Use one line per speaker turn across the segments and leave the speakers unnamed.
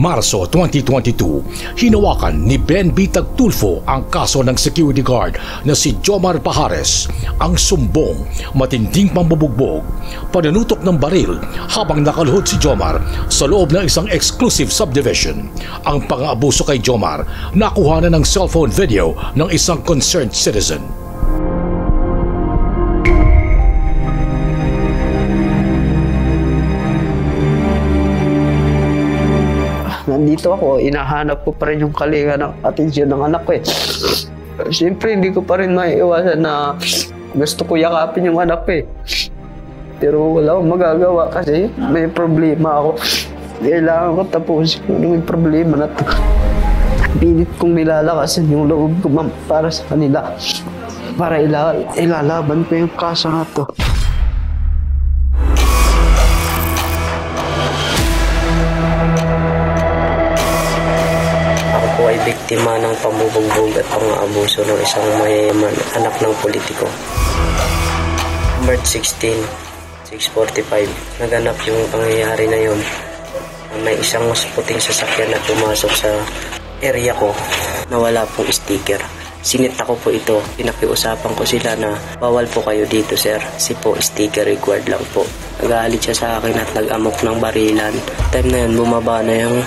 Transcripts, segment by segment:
Marso 2022, hinawakan ni Ben B. Tagtulfo ang kaso ng security guard na si Jomar Pajares. Ang sumbong, matinding pambubugbog, panunutok ng baril habang nakaluhod si Jomar sa loob ng isang exclusive subdivision. Ang pang-aabuso kay Jomar, nakuha na ng cellphone video ng isang concerned citizen.
Nandito ako, inahanap ko pa rin yung kalinga ng atensyon ng anak ko eh. Siyempre, hindi ko pa rin maiiwasan na gusto ko yakapin yung anak ko eh. Pero wala akong magagawa kasi may problema ako. Kailangan ko tapusin yung problema na ito. Pilit kong nilalakasan yung loob ko para sa kanila. Para ilalaban ko yung kaso na ito.
Ay biktima ng pambubugbog at pang-aabuso ng isang mayayaman anak ng politiko. March 16, 6:45, naganap yung pangyayari na yon. May isang puting sasakyan na pumasok sa area ko na wala pong sticker. Sinita ko po ito, pinakiusapan ko sila na bawal po kayo dito sir, si po sticker required lang po. Nagalit siya sa akin at nag-amok ng barilan. Time na yun, bumaba na yung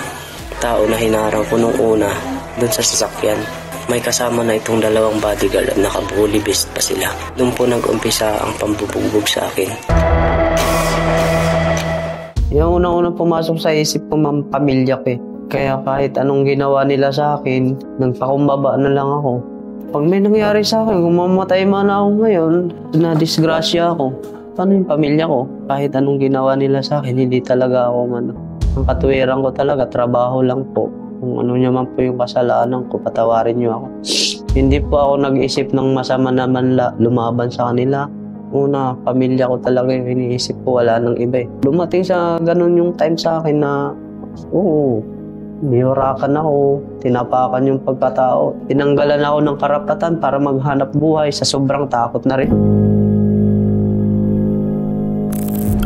tao na hinarang ko nung una doon sa sasakyan. May kasama na itong dalawang bodyguard at naka-bully vest pa sila. Doon po nag-umpisa ang pambubugbog sa akin.
Yung unang-unang pumasok sa isip ko, pamilya ko eh. Kaya kahit anong ginawa nila sa akin, nagpakumbaba na lang ako. Pag may nangyari sa akin, kung mamatay man ako ngayon, na-disgrasya ako. Paano yung pamilya ko? Kahit anong ginawa nila sa akin, hindi talaga ako Ang katuwiran ko talaga, trabaho lang po. Kung ano naman po yung kasalanan ko, patawarin niyo ako. Hindi po ako nag-isip ng masama naman lumaban sa kanila. Una, pamilya ko talaga yung iniisip ko, wala nang iba eh. Dumating sa ganun yung time sa akin na, niyurakan ako, tinapakan yung pagkatao. Tinanggalan ako ng karapatan para maghanap buhay sa sobrang takot na rin.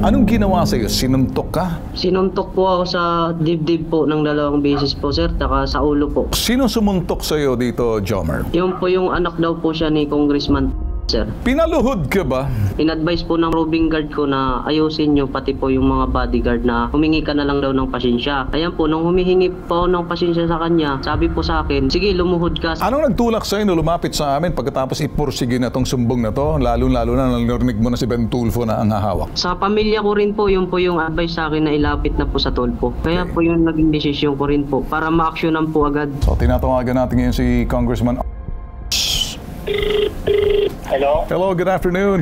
Anong ginawa sa'yo? Sinuntok ka?
Sinuntok po ako sa dibdib po ng 2 beses po, sir, taka sa ulo po.
Sino sumuntok sa'yo dito, Jomar?
Yung po yung anak daw po siya ni Congressman, sir.
Pinaluhod ka ba?
In-advise po ng roving guard ko na ayusin nyo, pati po yung mga bodyguard na humingi ka na lang daw ng pasensya. Ayan po, nung humihingi po ng pasensya sa kanya, sabi po sa akin, sige, lumuhod ka.
Anong nagtulak sa'yo na lumapit sa amin pagkatapos ipursige na tong sumbong na to? Lalo-lalo na narinig mo na si Ben Tulfo na ang hahawak.
Sa pamilya ko rin po, yun po yung advice sa akin na ilapit na po sa Tulfo. Kaya po yung naging desisyon ko rin po para ma-actionan po agad.
So tinatawagan natin ngayon si Congressman.
Hello?
Hello, good afternoon,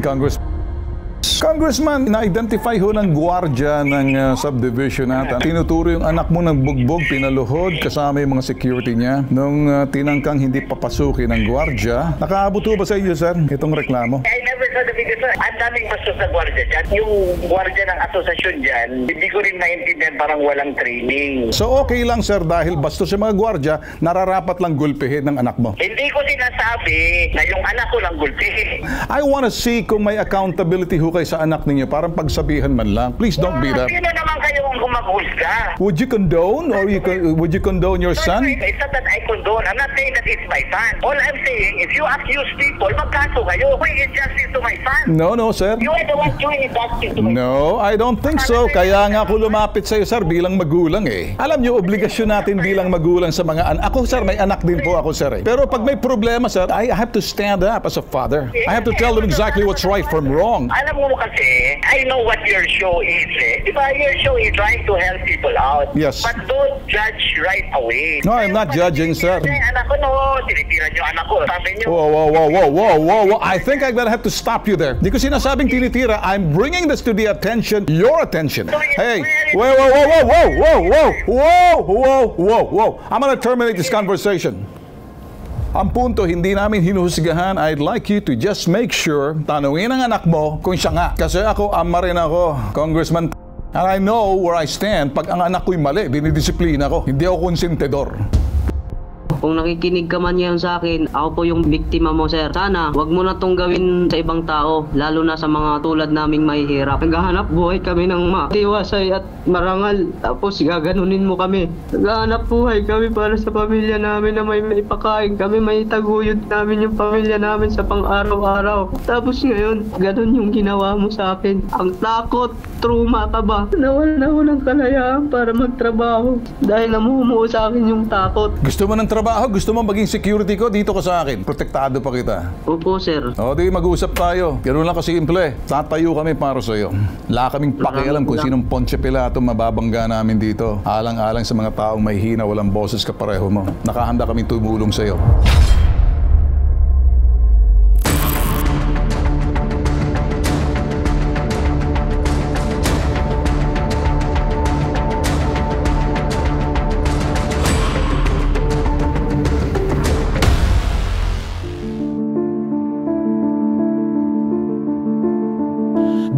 Congressman, na-identify ho ng gwardiya ng subdivision natin. Tinuturo yung anak mo ng bugbog, pinaluhod, kasama yung mga security niya. Nung tinangkang hindi papasukin ng gwardiya, nakaabot ho ba sa iyo, sir, itong reklamo?
I never saw the video, sir. Ang daming bastos na gwardiya dyan. Yung gwardiya ng asosasyon dyan, hindi ko rin maintindihan, parang walang training.
So okay lang, sir, dahil bastos yung mga gwardiya, nararapat lang gulpihin ng anak mo.
Hindi ko sinasabi na yung anak ko lang gulpihin.
I wanna see kung may accountability ho kayo sa anak ninyo, parang pagsabihan man lang. Please don't be that.
Sino naman kayo ang gumagulga?
Would you condone or would you condone your son?
It's not that I condone. I'm not saying that it's my son. All I'm saying, if you accuse people, magkaso kayo. Bring injustice to my son.
No, sir.
You are the one doing injustice to my son.
No, I don't think so. Kaya nga ako lumapit sa iyo, sir, bilang magulang eh. Alam niyo, obligasyon natin bilang magulang sa mga anak. Ako, sir, may anak din po ako, sir eh. Pero pag may problema, sir, I have to stand up as a father. I have to tell them exactly what's right from wrong.
Alam mo kasi, I know what your show is eh. Diba, your show is trying to help people out.
Yes.
But don't judge right away.
No, I'm not judging, sir.
Anak ko, no, tinitiran yung anak ko. Sabi niyo.
Whoa. I think I'm gonna have to stop you there. Di ko sinasabing tinitira. I'm bringing this to the attention, your attention. Hey, whoa. I'm gonna terminate this conversation. Ang punto, hindi namin hinuhusgahan. I'd like you to just make sure, tanungin ang anak mo kung siya nga. Kasi ako, ama rin ako, Congressman. And I know where I stand. Pag ang anak ko'y mali, dinidisiplina ko. Hindi ako konsentidor.
Kung nakikinig ka man ngayon sa akin, ako po yung biktima mo, sir. Sana, wag mo na tong gawin sa ibang tao, lalo na sa mga tulad naming mahihirap. Naghahanap buhay kami ng matiwasay at marangal, tapos gaganunin mo kami. Naghahanap buhay kami para sa pamilya namin na may ipakain kami, may taguyod namin yung pamilya namin sa pang-araw-araw. Tapos ngayon, ganun yung ginawa mo sa akin. Ang takot, trauma ka ba? Nawala na ako ng kalayaan para magtrabaho dahil namumuo sa akin yung takot.
Gusto mo ng trabaho? Gusto mo maging security ko? Dito ka sa akin. Protektado pa kita.
Opo, sir.
O, di mag-usap tayo. Ganun lang kasimple. Tatayo kami para sa'yo. Wala kaming pakialam kung sinong Ponce Pilato mababangga namin dito. Alang-alang sa mga taong may hina, walang boses kapareho mo. Nakahanda kaming tumulong sa'yo.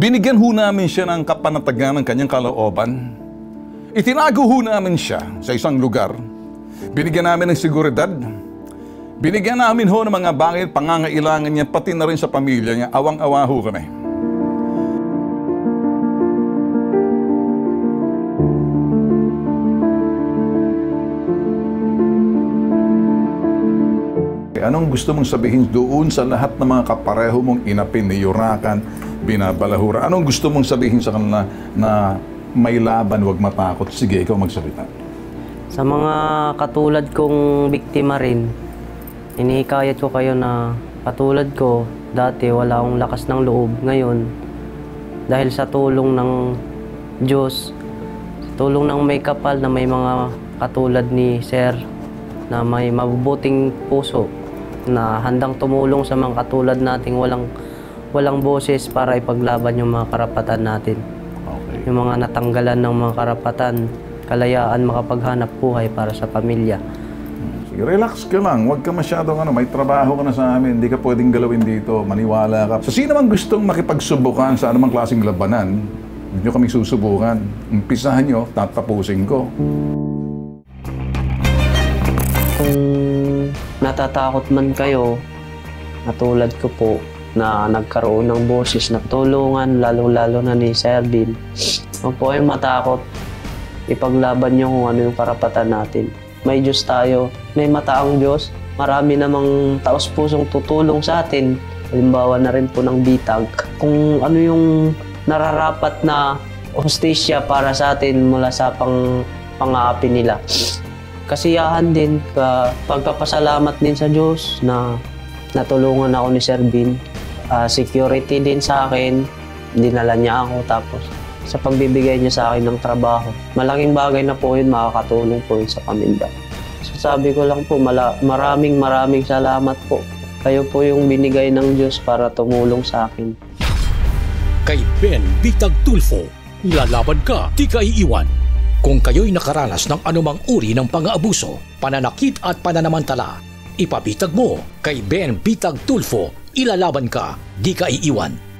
Binigyan ho namin siya ng kapanatagan ng kanyang kalooban. Itinago ho namin siya sa isang lugar. Binigyan namin ng seguridad. Binigyan namin ho ng mga bagay at pangangailangan niya, pati na rin sa pamilya niya. Awang-awa ho kami. Anong gusto mong sabihin doon sa lahat ng mga kapareho mong inapiniyurakan, binabalahura? Anong gusto mong sabihin sa kanila na may laban, wag matakot? Sige, ikaw magsalita.
Sa mga katulad kong biktima rin, inihikayat ko kayo na katulad ko, dati wala akong lakas ng loob. Ngayon, dahil sa tulong ng Diyos, sa tulong ng may kapal na may mga katulad ni Sir, na may mabubuting puso, na handang tumulong sa mga katulad nating walang boses para ipaglaban yung mga karapatan natin. Okay. Yung mga natanggalan ng mga karapatan, kalayaan makapaghanap buhay para sa pamilya.
Sige, relax ka lang. Huwag ka masyadong may trabaho ka na sa amin. Hindi ka pwedeng galawin dito. Maniwala ka. Sa sino man gustong makipagsubukan sa anumang klaseng labanan, hindi nyo kaming susubukan. Umpisahan nyo, tatapusin ko.
Kung natatakot man kayo, natulad ko po, na nagkaroon ng boses na tulungan, lalo-lalo na ni Sir Bill, huwag po kayong matakot. Ipaglaban nyo kung ano yung karapatan natin. May Diyos tayo, may mataang Diyos. Marami namang taos-pusong tutulong sa atin. Halimbawa na rin po ng bitag. Kung ano yung nararapat na hustisya para sa atin mula sa pang-aapi nila. Kasiyahan din, pagpapasalamat din sa Diyos na natulungan ako ni Sir Bin. Security din sa akin, dinala niya ako, tapos sa pagbibigay niya sa akin ng trabaho. Malaking bagay na po yun, makakatulong po yun sa pamilya. So sabi ko lang po, maraming salamat po. Kayo po yung binigay ng Diyos para tumulong sa akin.
Kay Ben Bitag Tulfo, lalaban ka, di ka iiwan. Kung kayo'y nakaranas ng anumang uri ng pang-aabuso, pananakit at pananamantala, ipabitag mo kay Ben Bitag Tulfo, ilalaban ka, di ka iiwan.